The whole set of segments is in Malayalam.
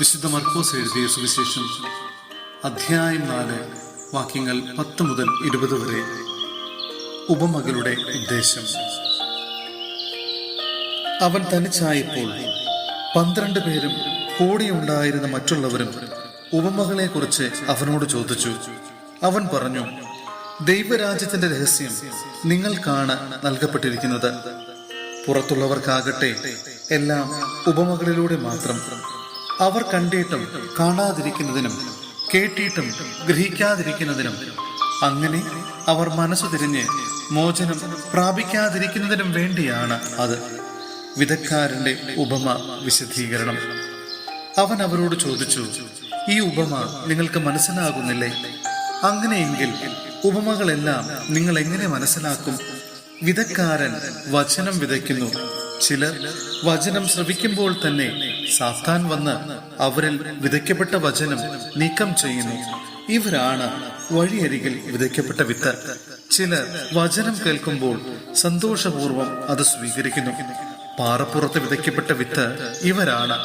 വിശുദ്ധ മർക്കോസ് എഴുതിയ സുവിശേഷം അധ്യായം 4 വാക്യങ്ങൾ 10 മുതൽ 20 വരെ. ഉപമകളുടെ ഉദ്ദേശം. അവൻ തനിച്ചായപ്പോൾ 12 പേരും കൂടെയുണ്ടായിരുന്ന മറ്റുള്ളവരും ഉപമകളെ കുറിച്ച് അവനോട് ചോദിച്ചു. അവൻ പറഞ്ഞു, ദൈവരാജ്യത്തിന്റെ രഹസ്യം നിങ്ങൾക്കാണ് നൽകപ്പെട്ടിരിക്കുന്നത്. പുറത്തുള്ളവർക്കാകട്ടെ എല്ലാം ഉപമകളിലൂടെ മാത്രം. അവർ കണ്ടിട്ടും കാണാതിരിക്കുന്നതിനും കേട്ടിട്ടും ഗ്രഹിക്കാതിരിക്കുന്നതിനും, അങ്ങനെ അവർ മനസ്സു തിരിഞ്ഞ് മോചനം പ്രാപിക്കാതിരിക്കുന്നതിനും വേണ്ടിയാണ് അത്. വിദഗ്ധക്കാരന്റെ ഉപമ വിശദീകരണം. അവൻ അവരോട് ചോദിച്ചു, ഈ ഉപമ നിങ്ങൾക്ക് മനസ്സിലാകുന്നില്ലേ? അങ്ങനെയെങ്കിൽ ഉപമകളെല്ലാം നിങ്ങൾ എങ്ങനെ മനസ്സിലാക്കും? വിദഗ്ധക്കാരൻ വചനം വിതയ്ക്കുന്നു. ചിലർ വചനം ശ്രവിക്കുമ്പോൾ തന്നെ സാത്താൻ വന്ന് അവരിൽ വിതയ്ക്കപ്പെട്ട വചനം നീക്കം ചെയ്യുന്നു. ഇവരാണ് വഴിയരികിൽ വിതയ്ക്കപ്പെട്ട വിത്ത്. ചിലർ വചനം കേൾക്കുമ്പോൾ സന്തോഷപൂർവം അത് സ്വീകരിക്കുന്നു. പാറപ്പുറത്ത് വിതയ്ക്കപ്പെട്ട വിത്ത് ഇവരാണ്.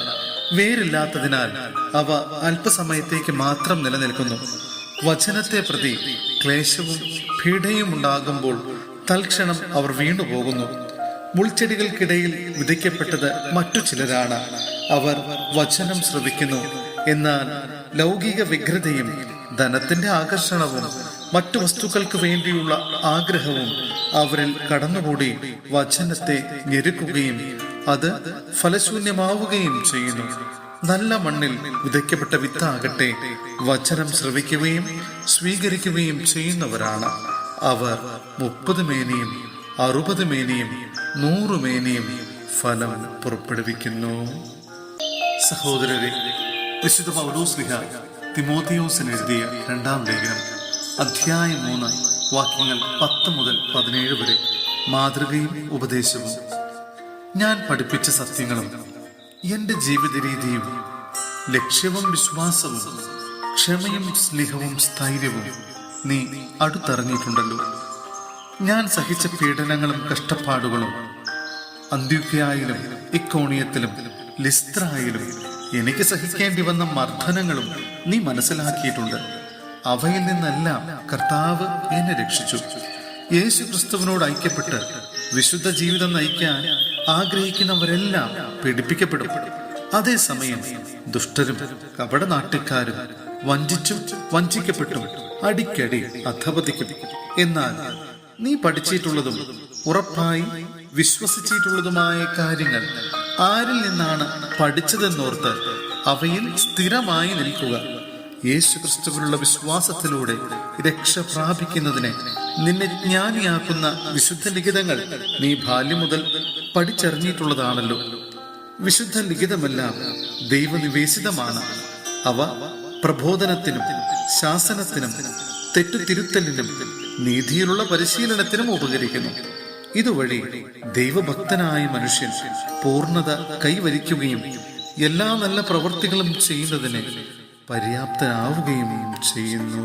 വേരില്ലാത്തതിനാൽ അവ അല്പസമയത്തേക്ക് മാത്രം നിലനിൽക്കുന്നു. വചനത്തെ പ്രതി ക്ലേശവും പീഡയും ഉണ്ടാകുമ്പോൾ തൽക്ഷണം അവർ വീണുപോകുന്നു. മുൾച്ചെടികൾക്കിടയിൽ വിതയ്ക്കപ്പെട്ടത് മറ്റു ചിലരാണ്. അവർ വചനം ശ്രവിക്കുന്നു, എന്നാൽ ലൗകിക വ്യഗ്രതയും ധനത്തിന്റെ ആകർഷണവും മറ്റു വസ്തുക്കൾക്ക് വേണ്ടിയുള്ള ആഗ്രഹവും അവരിൽ കടന്നുകൂടി വചനത്തെ ഞെരുക്കുകയും അത് ഫലശൂന്യമാവുകയും ചെയ്യുന്നു. നല്ല മണ്ണിൽ വിതയ്ക്കപ്പെട്ട വിത്താകട്ടെ വചനം ശ്രവിക്കുകയും സ്വീകരിക്കുകയും ചെയ്യുന്നവരാണ്. അവർ 30 മേനിയും 60 മേനിയും 100 മേനിയും ഫലം പുറപ്പെടുവിക്കുന്നു. സഹോദരരെ, വിശുദ്ധ പൗലോസ്ലീഹ തിമോഥെയോസിന് എഴുതിയ 2-ാം ലേഖനം അധ്യായം 3 വാക്യങ്ങൾ 10 മുതൽ 17 വരെ. മാതൃകയും ഉപദേശവും. ഞാൻ പഠിപ്പിച്ച സത്യങ്ങളും എന്റെ ജീവിത രീതിയും ലക്ഷ്യവും വിശ്വാസവും ക്ഷമയും സ്നേഹവും സ്ഥൈര്യവും നീ അടുത്തറിഞ്ഞിട്ടുണ്ടല്ലോ. ഞാൻ സഹിച്ച പീഡനങ്ങളും കഷ്ടപ്പാടുകളും അന്ത്യോക്യയിലും ഇക്കോണിയത്തിലും ലിസ്ത്രായിലും എനിക്ക് സഹിക്കേണ്ടി വന്ന മർദ്ദനങ്ങളും നീ മനസ്സിലാക്കിയിട്ടുണ്ട്. അവയിൽ നിന്നെല്ലാം കർത്താവ് എന്നെ രക്ഷിച്ചു. യേശു ക്രിസ്തുവിനോട് ഐക്യപ്പെട്ട് വിശുദ്ധ ജീവിതം നയിക്കാൻ ആഗ്രഹിക്കുന്നവരെല്ലാം പീഡിപ്പിക്കപ്പെടും. അതേസമയം ദുഷ്ടരും കപടനാട്യക്കാരും വഞ്ചിച്ചും വഞ്ചിക്കപ്പെട്ടും അടിക്കടി അധപതിക്കും. എന്നാൽ നീ പഠിച്ചിട്ടുള്ളതും ഉറപ്പായി വിശ്വസിച്ചിട്ടുള്ളതുമായ കാര്യങ്ങൾ ആരിൽ നിന്നാണ് പഠിച്ചതെന്നോർത്ത് അവയിൽ സ്ഥിരമായി നിൽക്കുക. യേശു ക്രിസ്തുവിലുള്ള വിശ്വാസത്തിലൂടെ രക്ഷ പ്രാപിക്കുന്നതിനെ നിന്നെ ജ്ഞാനിയാക്കുന്ന വിശുദ്ധ ലിഖിതങ്ങൾ നീ ബാല്യം മുതൽ പഠിച്ചറിഞ്ഞിട്ടുള്ളതാണല്ലോ. വിശുദ്ധ ലിഖിതമെല്ലാം ദൈവനിവേശിതമാണ്. അവ പ്രബോധനത്തിനും ശാസനത്തിനും തെറ്റുതിരുത്തലിനും നീതിയിലുള്ള പരിശീലനത്തിനും ഉപകരിക്കുന്നു. ഇതുവഴി ദൈവഭക്തനായ മനുഷ്യൻ പൂർണ്ണത കൈവരിക്കുകയും എല്ലാ നല്ല പ്രവൃത്തികളും ചെയ്യുന്നതിന് പര്യാപ്തനാവുകയും ചെയ്യുന്നു.